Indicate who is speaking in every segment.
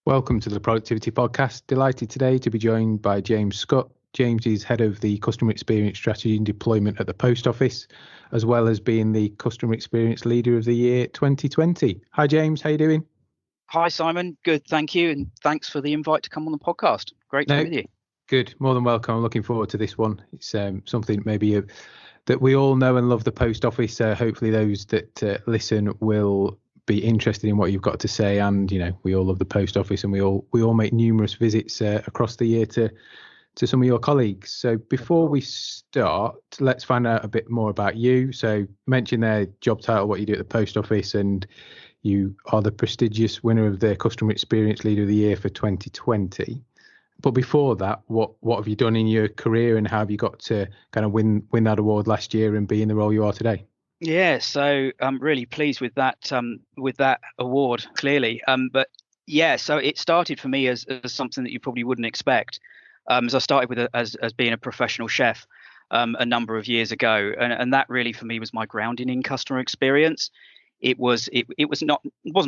Speaker 1: Welcome to the Productivity Podcast. Delighted today to be joined by James Scott. James is head of the Customer Experience Strategy and Deployment at the Post Office, as well as being the Customer Experience Leader of the Year 2020. Hi, James. How you doing?
Speaker 2: Hi, Simon. Good, thank you. And thanks for the invite to come on the podcast. Great to be with you.
Speaker 1: Good. More than welcome. I'm looking forward to this one. It's something maybe that we all know and love, the Post Office. Hopefully those that listen will be interested in what you've got to say. And, you know, we all love the Post Office, and we all make numerous visits across the year to some of your colleagues. So before we start, let's find out a bit more about you. So mention their job title, what you do at the Post Office, and you are the prestigious winner of the Customer Experience Leader of the Year for 2020. But before that, what have you done in your career, and how have you got to kind of win that award last year and be in the role you are today?
Speaker 2: Yeah, so I'm really pleased with that award, clearly. But yeah, so it started for me as something that you probably wouldn't expect. As I started with as being a professional chef a number of years ago, and that really for me was my grounding in customer experience. It wasn't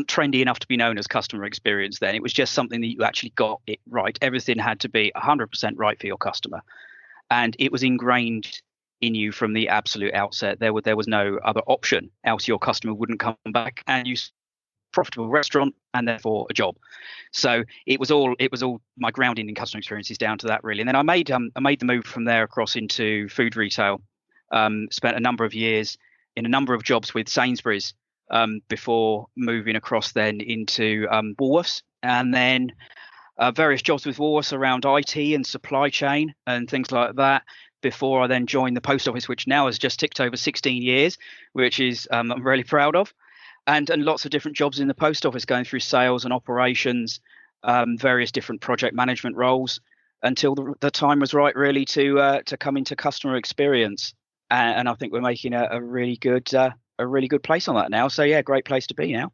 Speaker 2: trendy enough to be known as customer experience then. It was just something that you actually got it right. Everything had to be 100% right for your customer, and it was ingrained in you from the absolute outset. There was no other option, else your customer wouldn't come back and use profitable restaurant and therefore a job. So it was all my grounding in customer experience is down to that, really. And then I made the move from there across into food retail. Spent a number of years in a number of jobs with Sainsbury's before moving across then into Woolworths, and then various jobs with Woolworths around IT and supply chain and things like that, before I then joined the Post Office, which now has just ticked over 16 years, which is I'm really proud of. And lots of different jobs in the Post Office, going through sales and operations, various different project management roles, until the time was right, really, to come into customer experience. And I think we're making a really good place on that now. So yeah, great place to be now.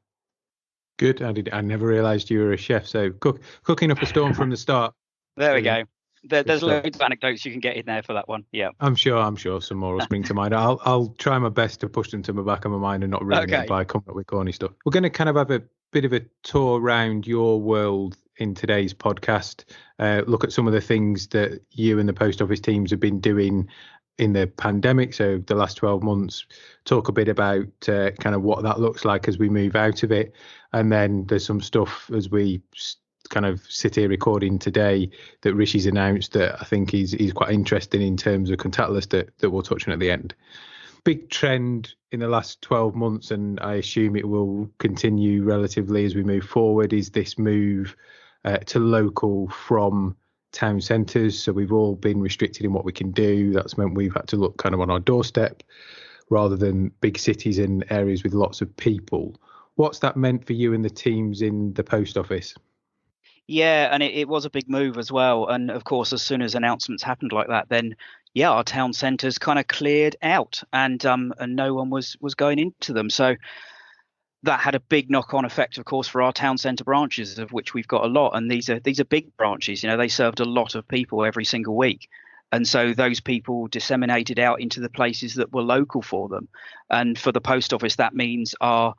Speaker 1: Good. I never realised you were a chef. So cooking up a storm from the start.
Speaker 2: There we go. There's loads of anecdotes you can get in there for that one. Yeah,
Speaker 1: I'm sure some more will spring to mind. I'll try my best to push them to the back of my mind and not ruin it by coming up with corny stuff. We're going to kind of have a bit of a tour around your world in today's podcast. Look at some of the things that you and the Post Office teams have been doing in the pandemic, so the last 12 months. Talk a bit about kind of what that looks like as we move out of it, and then there's some stuff as we kind of sit here recording today that Rishi's announced that I think is quite interesting in terms of contactless that we'll touch on at the end. Big trend in the last 12 months, and I assume it will continue relatively as we move forward, is this move to local from town centres. So we've all been restricted in what we can do. That's meant we've had to look kind of on our doorstep rather than big cities and areas with lots of people. What's that meant for you and the teams in the Post Office?
Speaker 2: Yeah, and it was a big move as well. And of course, as soon as announcements happened like that, then yeah, our town centres kind of cleared out, and no one was going into them. So that had a big knock-on effect, of course, for our town centre branches, of which we've got a lot. And these are big branches. You know, they served a lot of people every single week. And so those people disseminated out into the places that were local for them. And for the Post Office, that means our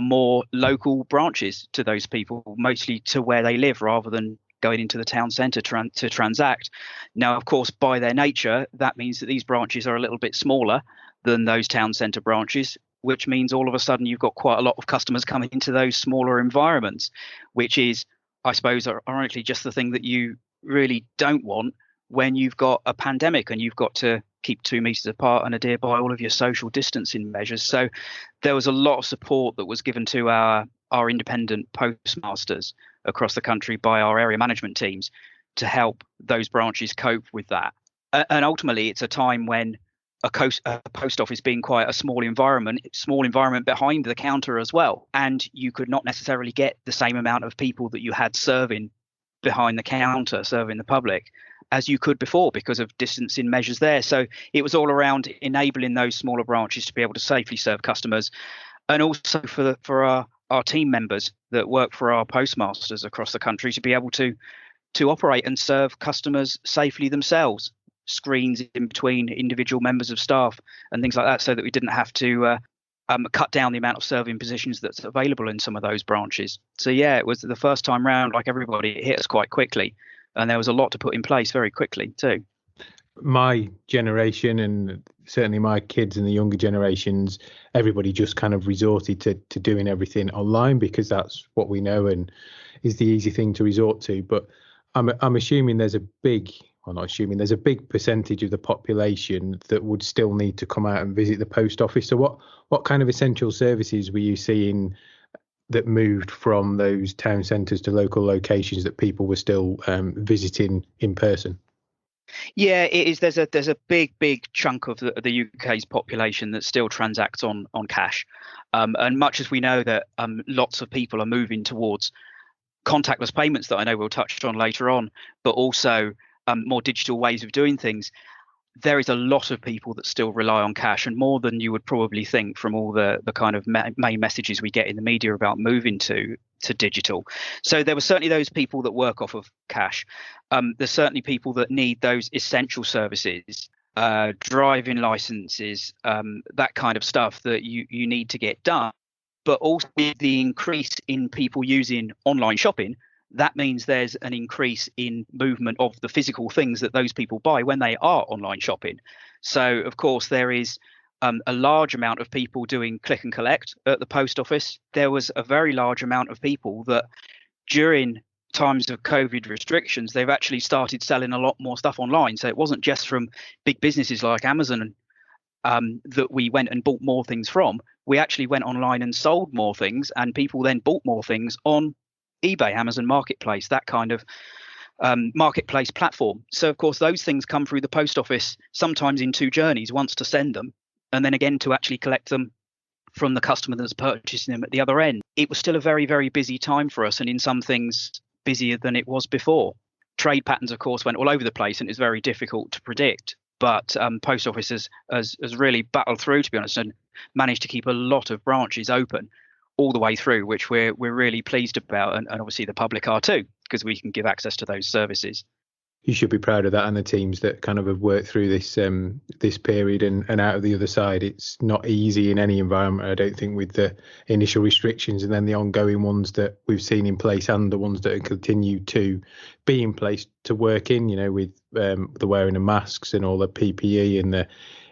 Speaker 2: more local branches to those people, mostly to where they live, rather than going into the town centre to transact. Now, of course, by their nature, that means that these branches are a little bit smaller than those town centre branches, which means all of a sudden you've got quite a lot of customers coming into those smaller environments, which is, I suppose, ironically, just the thing that you really don't want when you've got a pandemic and you've got to keep 2 meters apart and adhere by all of your social distancing measures. So there was a lot of support that was given to our independent postmasters across the country by our area management teams to help those branches cope with that. And ultimately, it's a time when a post office being quite a small environment behind the counter as well. And you could not necessarily get the same amount of people that you had serving behind the counter, serving the public, as you could before because of distancing measures there. So it was all around enabling those smaller branches to be able to safely serve customers, and also for our team members that work for our postmasters across the country to be able to operate and serve customers safely themselves. Screens in between individual members of staff and things like that, so that we didn't have to cut down the amount of serving positions that's available in some of those branches. So yeah, it was the first time round, like everybody, it hit us quite quickly, and there was a lot to put in place very quickly too.
Speaker 1: My generation, and certainly my kids and the younger generations, everybody just kind of resorted to doing everything online because that's what we know and is the easy thing to resort to. But I'm assuming there's a big, well, not assuming, there's a big percentage of the population that would still need to come out and visit the post office. So what kind of essential services were you seeing that moved from those town centres to local locations that people were still visiting in person?
Speaker 2: Yeah, it is. There's a big chunk of the UK's population that still transacts on cash, and much as we know that lots of people are moving towards contactless payments that I know we'll touch on later on, but also more digital ways of doing things. There is a lot of people that still rely on cash, and more than you would probably think from all the kind of main messages we get in the media about moving to digital. So there were certainly those people that work off of cash. There's certainly people that need those essential services, driving licenses, that kind of stuff that you need to get done. But also with the increase in people using online shopping, that means there's an increase in movement of the physical things that those people buy when they are online shopping. So, of course, there is a large amount of people doing click and collect at the post office. There was a very large amount of people that during times of COVID restrictions, they've actually started selling a lot more stuff online. So it wasn't just from big businesses like Amazon that we went and bought more things from. We actually went online and sold more things, and people then bought more things on eBay, Amazon Marketplace, that kind of marketplace platform. So, of course, those things come through the post office sometimes in two journeys, once to send them and then again to actually collect them from the customer that's purchasing them at the other end. It was still a very, very busy time for us, and in some things busier than it was before. Trade patterns, of course, went all over the place, and it's very difficult to predict. But post office has really battled through, to be honest, and managed to keep a lot of branches open all the way through, which we're really pleased about, and obviously the public are too, because we can give access to those services.
Speaker 1: You should be proud of that and the teams that kind of have worked through this this period and out of the other side. It's not easy in any environment, I don't think, with the initial restrictions and then the ongoing ones that we've seen in place and the ones that continue to be in place to work in, you know, with the wearing of masks and all the PPE and the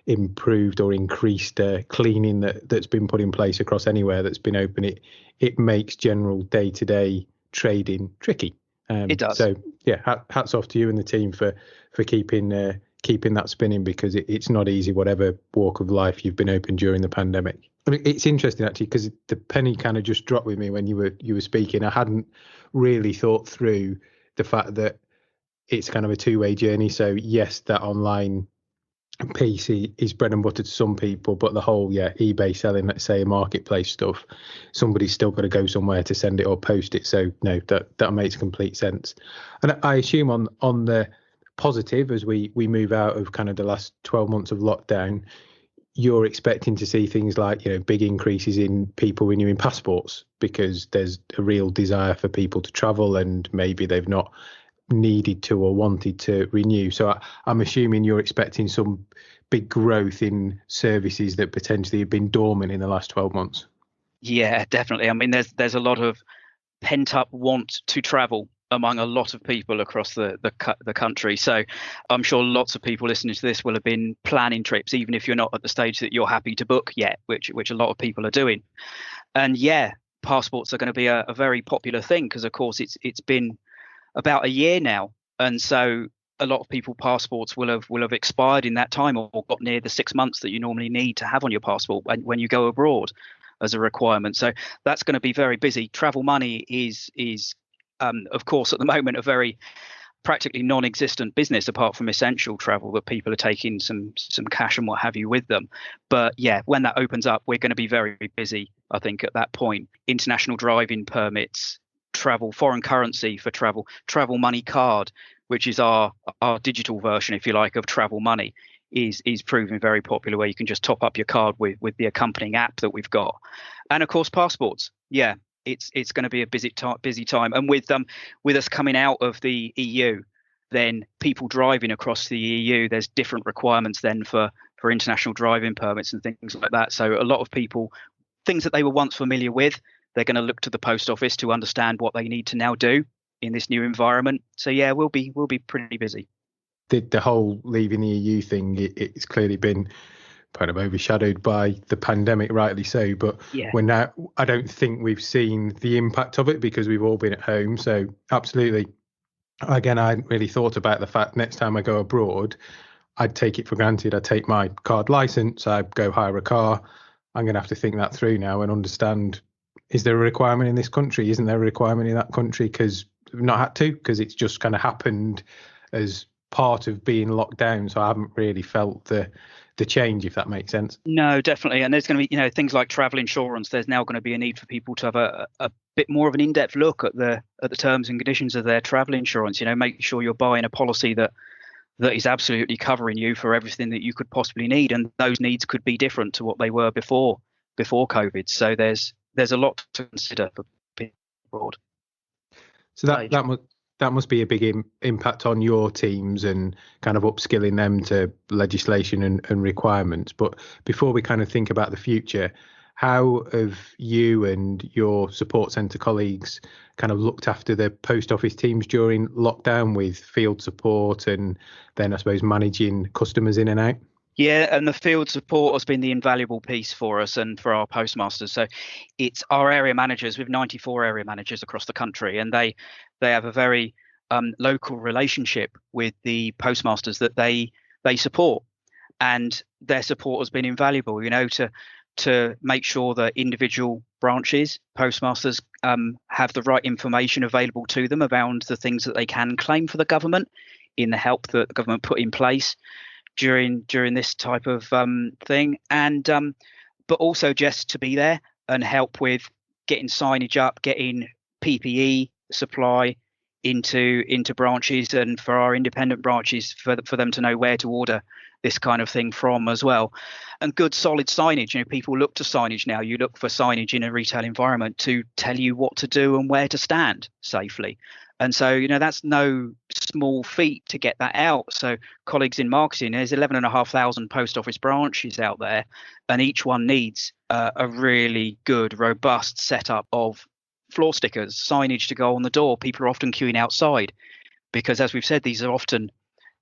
Speaker 1: improved or increased cleaning that's been put in place across anywhere that's been open. It makes general day-to-day trading tricky.
Speaker 2: It does.
Speaker 1: So yeah, hats off to you and the team for keeping that spinning, because it's not easy, whatever walk of life you've been open during the pandemic. I mean, it's interesting actually, because the penny kind of just dropped with me when you were speaking. I hadn't really thought through the fact that it's kind of a two-way journey. So yes, that online piece is bread and butter to some people, but the whole eBay selling, let's say, marketplace stuff, somebody's still got to go somewhere to send it or post it. So no, that makes complete sense. And I assume on the positive, as we move out of kind of the last 12 months of lockdown, you're expecting to see things like, you know, big increases in people renewing passports, because there's a real desire for people to travel and maybe they've not needed to or wanted to renew. So I'm assuming you're expecting some big growth in services that potentially have been dormant in the last 12 months.
Speaker 2: Yeah, definitely. I mean, there's a lot of pent up want to travel among a lot of people across the country. So I'm sure lots of people listening to this will have been planning trips, even if you're not at the stage that you're happy to book yet, which a lot of people are doing. And yeah, passports are going to be a very popular thing, because of course it's been about a year now, and so a lot of people passports will have expired in that time, or got near the 6 months that you normally need to have on your passport when you go abroad as a requirement. So that's going to be very busy. Travel money is of course at the moment a very practically non-existent business, apart from essential travel that people are taking some cash and what have you with them. But yeah, when that opens up, we're going to be very busy, I think, at that point. International driving permits, travel, foreign currency for travel money card, which is our digital version, if you like, of travel money, is proving very popular, where you can just top up your card with the accompanying app that we've got. And of course, passports. Yeah, it's going to be a busy time. And with us coming out of the EU, then people driving across the EU, there's different requirements then for international driving permits and things like that. So a lot of people things that they were once familiar with. They're going to look to the post office to understand what they need to now do in this new environment. So yeah, we'll be pretty busy.
Speaker 1: The whole leaving the EU thing, it's clearly been kind of overshadowed by the pandemic, rightly so. But we're now, I don't think we've seen the impact of it because we've all been at home. So absolutely. Again, I hadn't really thought about the fact next time I go abroad, I'd take it for granted. I'd take my card license, I'd go hire a car. I'm going to have to think that through now and understand, is there a requirement in this country? Isn't there a requirement in that country? Because we've not had to, because it's just kind of happened as part of being locked down. So I haven't really felt the change, if that makes sense.
Speaker 2: No, definitely. And there's going to be, things like travel insurance. There's now going to be a need for people to have a bit more of an in-depth look at the terms and conditions of their travel insurance. Make sure you're buying a policy that is absolutely covering you for everything that you could possibly need. And those needs could be different to what they were before COVID. So there's a lot to consider for people abroad.
Speaker 1: So that must be a big impact on your teams and kind of upskilling them to legislation and requirements. But before we kind of think about the future, how have you and your support centre colleagues kind of looked after the post office teams during lockdown with field support and then I suppose managing customers in and out?
Speaker 2: Yeah, and the field support has been the invaluable piece for us and for our postmasters. So it's our area managers. We have 94 area managers across the country, and they have a very local relationship with the postmasters that they support, and their support has been invaluable. To make sure that individual branches, postmasters, have the right information available to them around the things that they can claim for the government in the help that the government put in place during this type of thing, and but also just to be there and help with getting signage up, getting PPE supply into branches, and for our independent branches for them to know where to order this kind of thing from as well. And good solid signage. People look to signage now. You look for signage in a retail environment to tell you what to do and where to stand safely. And so, that's no small feat to get that out. So colleagues in marketing, there's 11,500 post office branches out there, and each one needs a really good, robust setup of floor stickers, signage to go on the door. People are often queuing outside because, as we've said, these are often,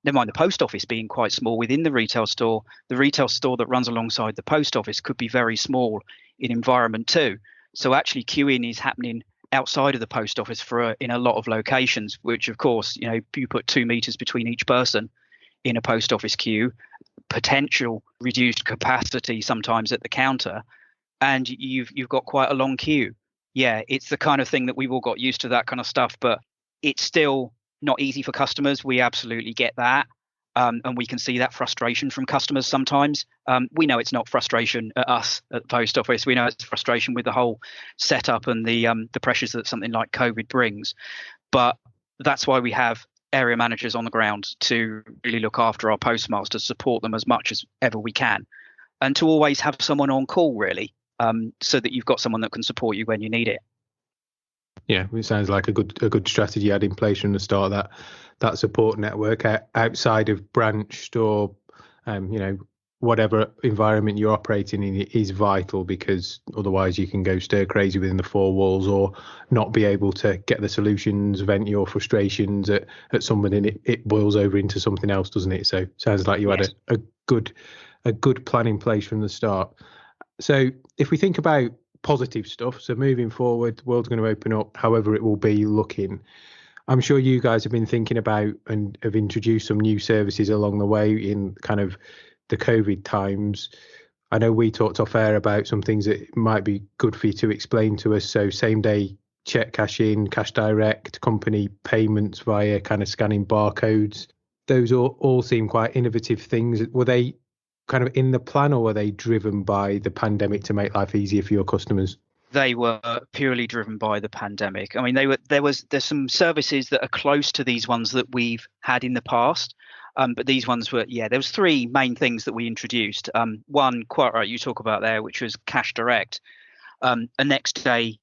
Speaker 2: never mind the post office being quite small within the retail store that runs alongside the post office could be very small in environment too. So actually queuing is happening outside of the post office in a lot of locations, which of course, you put 2 meters between each person in a post office queue, potential reduced capacity sometimes at the counter, and you've got quite a long queue. Yeah, it's the kind of thing that we've all got used to, that kind of stuff, but it's still not easy for customers. We absolutely get that. And we can see that frustration from customers sometimes. We know it's not frustration at us at the post office. We know it's frustration with the whole setup and the pressures that something like COVID brings. But that's why we have area managers on the ground to really look after our postmasters, support them as much as ever we can, and to always have someone on call, really, so that you've got someone that can support you when you need it.
Speaker 1: Yeah, it sounds like a good strategy you had in place from the start. That support network outside of branched or whatever environment you're operating in is vital, because otherwise you can go stir crazy within the four walls or not be able to get the solutions, vent your frustrations at someone, and it boils over into something else, doesn't it? So sounds like you had a good plan in place from the start. So if we think about positive stuff, so moving forward, the world's going to open up however it will be looking. I'm sure you guys have been thinking about and have introduced some new services along the way in kind of the COVID times. I know we talked off air about some things that might be good for you to explain to us. So same day check cash in, cash direct, company payments via kind of scanning barcodes. Those all seem quite innovative things. Were they kind of in the plan, or were they driven by the pandemic to make life easier for your customers?
Speaker 2: They were purely driven by the pandemic. I mean, there's some services that are close to these ones that we've had in the past. But these ones were, there was 3 main things that we introduced. One, quite right, you talk about there, which was cash direct, a next day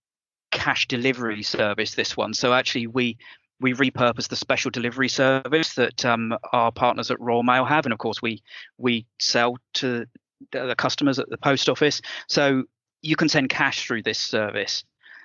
Speaker 2: cash delivery service, this one. So actually we repurposed the special delivery service that our partners at Royal Mail have. And of course we sell to the customers at the post office. So you can send cash through this service.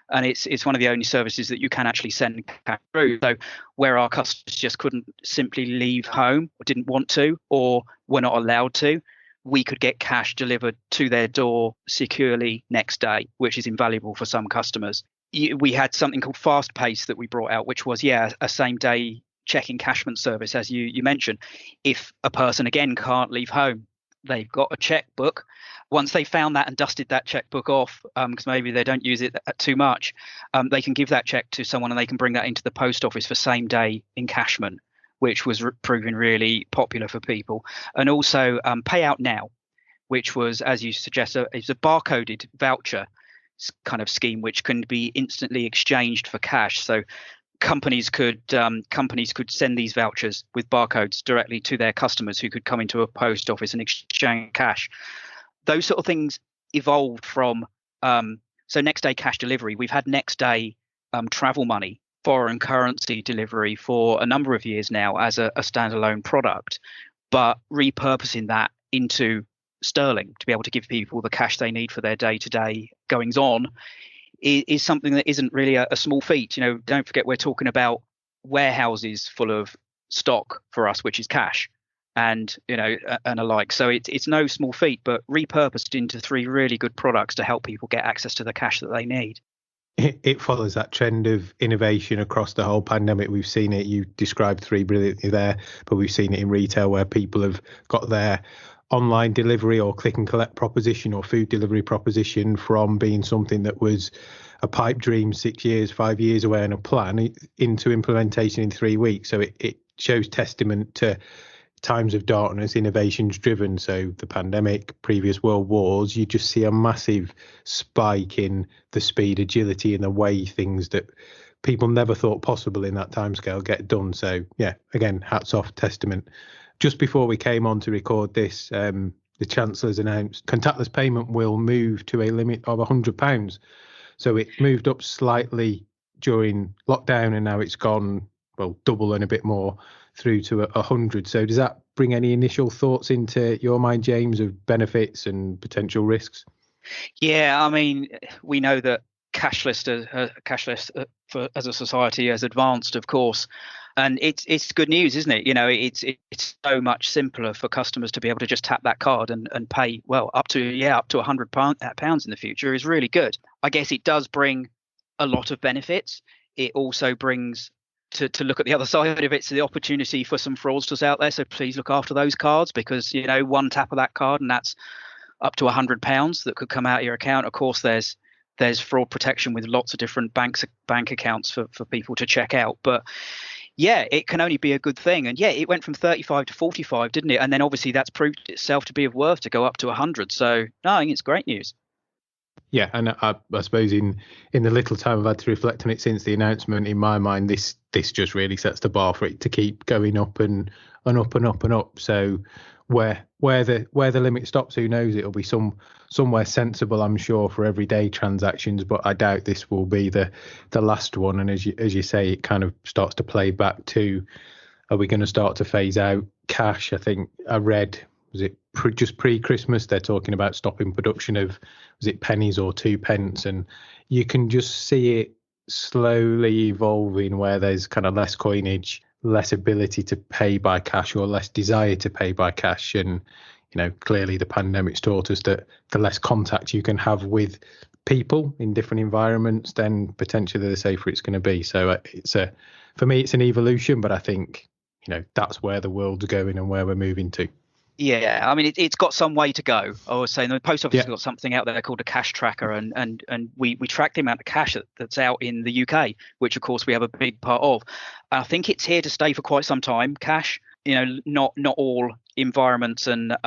Speaker 2: And it's one of the only services that you can actually send cash through. So where our customers just couldn't simply leave home or didn't want to or were not allowed to, we could get cash delivered to their door securely next day, which is invaluable for some customers. We had something called Fast Pace that we brought out, which was, a same day check encashment service, as you mentioned. If a person, again, can't leave home, they've got a checkbook. Once they found that and dusted that checkbook off, because maybe they don't use it too much, they can give that check to someone and they can bring that into the post office for same day encashment, which was proving really popular for people. And also Pay Out Now, which was, as you suggest, it's a barcoded voucher kind of scheme, which can be instantly exchanged for cash. So companies could send these vouchers with barcodes directly to their customers, who could come into a post office and exchange cash. Those sort of things evolved from so next day cash delivery. We've had next day travel money, foreign currency delivery for a number of years now as a standalone product, but repurposing that into sterling to be able to give people the cash they need for their day-to-day goings on is something that isn't really a small feat. Don't forget, we're talking about warehouses full of stock for us, which is cash, and and alike. So it's no small feat, but repurposed into 3 really good products to help people get access to the cash that they need.
Speaker 1: It follows that trend of innovation across the whole pandemic. We've seen it. You described 3 brilliantly there, but we've seen it in retail where people have got their online delivery or click and collect proposition or food delivery proposition from being something that was a pipe dream 6 years, 5 years away on a plan into implementation in 3 weeks. So it shows testament to times of darkness, innovations driven. So the pandemic, previous world wars, you just see a massive spike in the speed, agility, and the way things that people never thought possible in that timescale get done. So yeah, again, hats off, testament. Just before we came on to record this, the Chancellor's announced contactless payment will move to a limit of £100. So it moved up slightly during lockdown, and now it's gone, well, double and a bit more through to 100. So does that bring any initial thoughts into your mind, James, of benefits and potential risks?
Speaker 2: Yeah, I mean, we know that cashless as a society has advanced, of course, and it's good news, isn't it? It's so much simpler for customers to be able to just tap that card and pay, well, up to £100 in the future is really good. I guess it does bring a lot of benefits. It also brings to look at the other side of it, so the opportunity for some fraudsters out there. So please look after those cards, because one tap of that card and that's up to £100 that could come out of your account. Of course, there's fraud protection with lots of different bank accounts for people to check out. But yeah, it can only be a good thing. And yeah, it went from 35 to 45, didn't it? And then obviously that's proved itself to be of worth to go up to 100. So no, I think it's great news.
Speaker 1: Yeah, and I suppose in the little time I've had to reflect on it since the announcement, in my mind, this just really sets the bar for it to keep going up and up and up and up. So where the limit stops, who knows? It'll be somewhere sensible, I'm sure, for everyday transactions. But I doubt this will be the last one. And as you say, it kind of starts to play back to, are we going to start to phase out cash? I think I read, was it just pre-Christmas, they're talking about stopping production of, was it pennies or 2 pence? And you can just see it slowly evolving where there's kind of less coinage, less ability to pay by cash, or less desire to pay by cash. And clearly the pandemic's taught us that the less contact you can have with people in different environments, then potentially the safer it's going to be. So for me, it's an evolution, but I think that's where the world's going and where we're moving to.
Speaker 2: Yeah, I mean, it's got some way to go. I was saying the post office has got something out there called a cash tracker, and we track the amount of cash that's out in the UK, which of course we have a big part of. I think it's here to stay for quite some time. Cash, not all environments and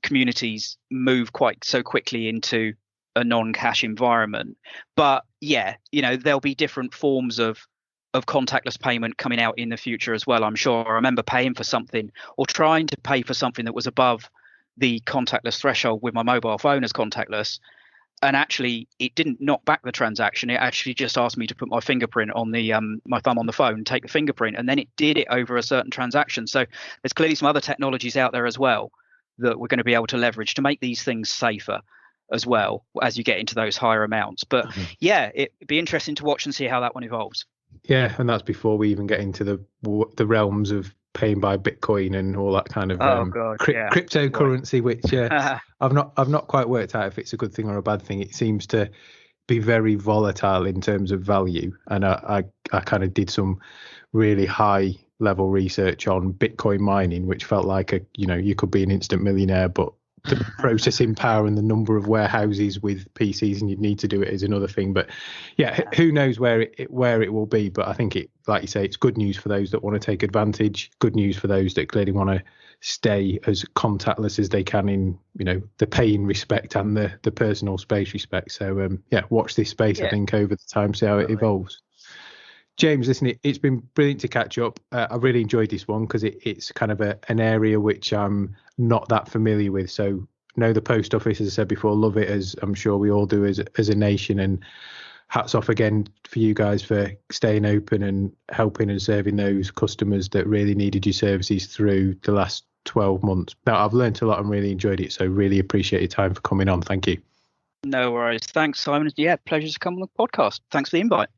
Speaker 2: communities move quite so quickly into a non-cash environment. But yeah, there'll be different forms of contactless payment coming out in the future as well, I'm sure. I remember paying for something, or trying to pay for something that was above the contactless threshold with my mobile phone as contactless, and actually it didn't knock back the transaction. It actually just asked me to put my fingerprint on the my thumb on the phone, take the fingerprint, and then it did it over a certain transaction. So there's clearly some other technologies out there as well that we're going to be able to leverage to make these things safer. as well as you get into those higher amounts. But yeah, it'd be interesting to watch and see how that one evolves.
Speaker 1: Yeah, and that's before we even get into the realms of paying by Bitcoin and all that kind of cryptocurrency, which I've not quite worked out if it's a good thing or a bad thing. It seems to be very volatile in terms of value, and I kind of did some really high level research on Bitcoin mining, which felt like you could be an instant millionaire, but the processing power and the number of warehouses with PCs and you'd need to do it is another thing. But yeah, who knows where it will be. But I think like you say, it's good news for those that want to take advantage, good news for those that clearly want to stay as contactless as they can in the paying respect and the personal space respect. So watch this space. I think over the time, see how it evolves. James, listen, it's been brilliant to catch up. I really enjoyed this one because it's kind of an area which I'm not that familiar with. So know the post office, as I said before, love it, as I'm sure we all do as a nation. And hats off again for you guys for staying open and helping and serving those customers that really needed your services through the last 12 months. Now, I've learned a lot and really enjoyed it. So really appreciate your time for coming on. Thank you.
Speaker 2: No worries. Thanks, Simon. Yeah, pleasure to come on the podcast. Thanks for the invite.